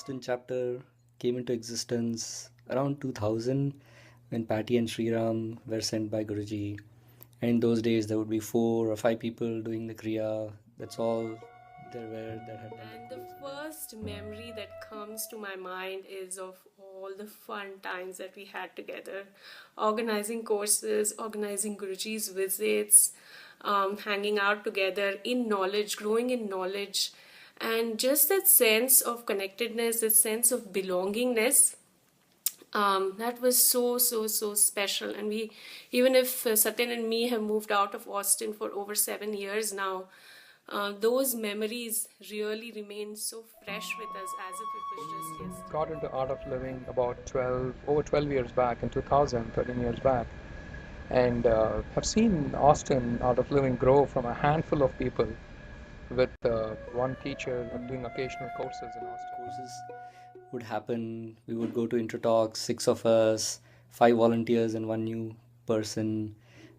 Austin chapter came into existence around 2000 when Patty and Sriram were sent by Guruji. And in those days, there would be four or five people doing the Kriya. That's all there were that had done And the the course. first memory that comes to my mind is of all the fun times that we had together, organizing courses, organizing Guruji's visits, hanging out together in knowledge, growing in knowledge, and just that sense of connectedness, that sense of belongingness. That was so special. And we, even if Satyan and me have moved out of Austin for over 7 years now, those memories really remain so fresh with us as if it was just yesterday. Got into Art of Living about over 12 years back in 2000, 13 years back, and have seen Austin Art of Living grow from a handful of people with one teacher doing occasional courses in Austin. Courses would happen. We would go to intro talks, six of us, five volunteers, and one new person.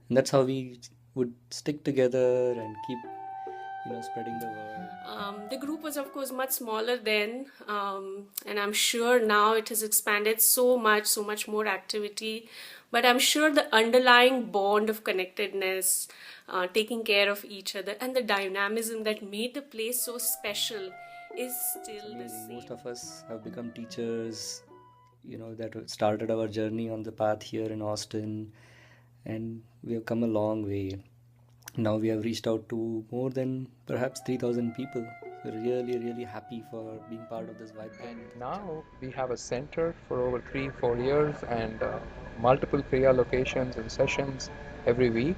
And that's how we would stick together and keep, spreading the word. The group was, of course, much smaller then, and I'm sure now it has expanded so much more activity. But I'm sure the underlying bond of connectedness, taking care of each other, and the dynamism that made the place so special is still the Amazing. same. Most of us have become teachers, that started our journey on the path here in Austin, and we have come a long way. Now we have reached out to more than perhaps 3,000 people. We're really happy for being part of this vibrant. And now we have a center for over 3-4 years and multiple Kriya locations and sessions every week.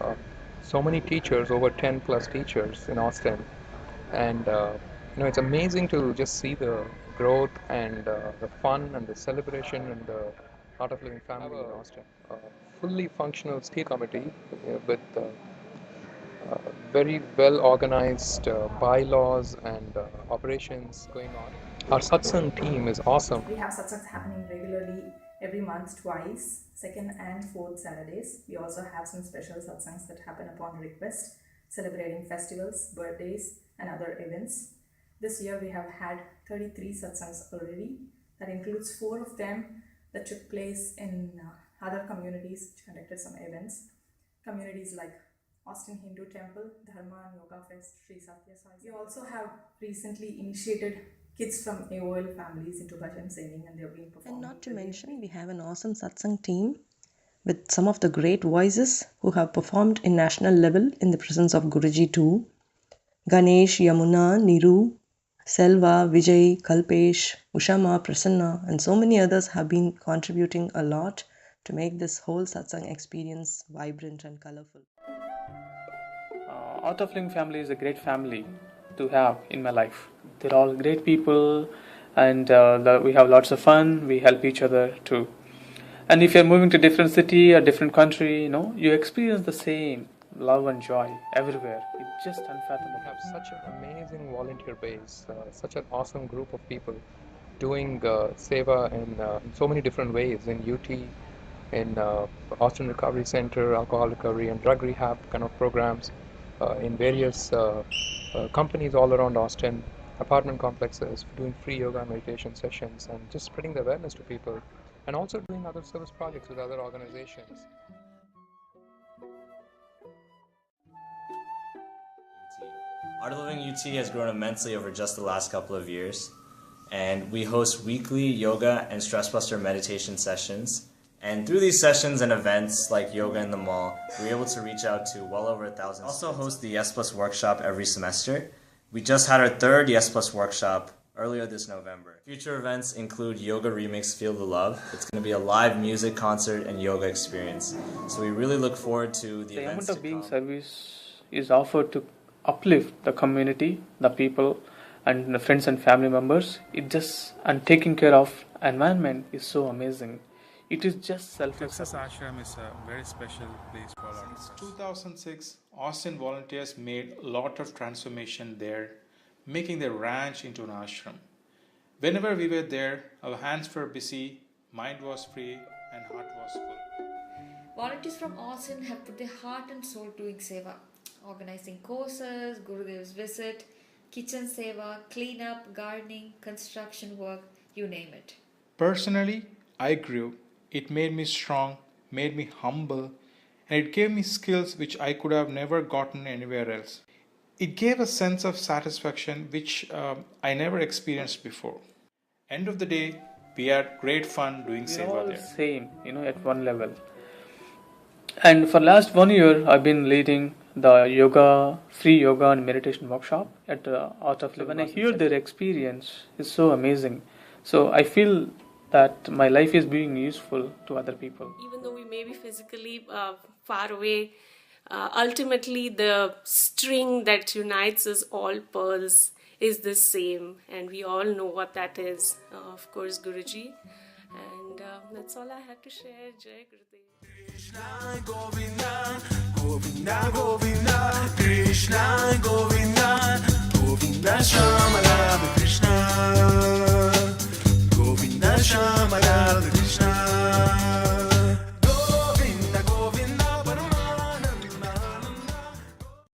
Uh, so many teachers, over 10 plus teachers in Austin. And it's amazing to just see the growth and the fun and the celebration and the Art of Living family in Austin. Fully functional steer committee with very well organized bylaws and operations going on. Our satsang team is awesome. We have satsangs happening regularly every month, twice, second and fourth Saturdays. We also have some special satsangs that happen upon request, celebrating festivals, birthdays, and other events. This year we have had 33 satsangs already. That includes 4 of them that took place in other communities which conducted some events. Communities like Austin Hindu Temple, Dharma and Yoga Fest, Sri Satya Sai. We also have recently initiated kids from AOL families into bhajan singing, and they've been performing. And not to mention, we have an awesome satsang team with some of the great voices who have performed in national level in the presence of Guruji too. Ganesh, Yamuna, Niru, Selva, Vijay, Kalpesh, Ushama, Prasanna, and so many others have been contributing a lot to make this whole satsang experience vibrant and colorful. Art of Living family is a great family to have in my life. They're all great people, and we have lots of fun. We help each other too. And if you're moving to a different city or different country, you experience the same love and joy everywhere. It's just unfathomable. We have such an amazing volunteer base, such an awesome group of people doing seva in so many different ways in UT, in Austin Recovery Center, alcohol recovery and drug rehab kind of programs, in various companies all around Austin, apartment complexes, doing free yoga and meditation sessions, and just spreading the awareness to people, and also doing other service projects with other organizations. Art of Living UT has grown immensely over just the last couple of years, and we host weekly yoga and stress buster meditation sessions. And through these sessions and events like Yoga in the Mall, we're able to reach out to well over 1,000. We also host the Yes Plus workshop every semester. We just had our third Yes Plus workshop earlier this November. Future events include Yoga Remix Feel the Love. It's going to be a live music concert and yoga experience. So we really look forward to the events amount of to being come. service is offered to uplift the community, the people, and the friends and family members. And taking care of environment is so amazing. It is just selfless. Texas Ashram is a very special place for a lot of us. Since 2006, Austin volunteers made a lot of transformation there, making the ranch into an ashram. Whenever we were there, our hands were busy, mind was free, and heart was full. Volunteers from Austin have put their heart and soul doing seva, organizing courses, Gurudev's visit, kitchen seva, cleanup, gardening, construction work, you name it. Personally, I grew. It made me strong, made me humble, and it gave me skills which I could have never gotten anywhere else. It gave a sense of satisfaction which I never experienced before. End of the day, we had great fun doing We're Seva all there. same, at one level. And for last 1 year, I've been leading the free yoga and meditation workshop at the Art of Living. When I hear their experience, it's so amazing. So I feel that my life is being useful to other people. Even though we may be physically far away, ultimately the string that unites us all pearls is the same, and we all know what that is. Of course, Guruji. And that's all I had to share. Jai Gurudev. Krishna Govinda, Govinda Govinda, Krishna Govinda, Govinda Sham.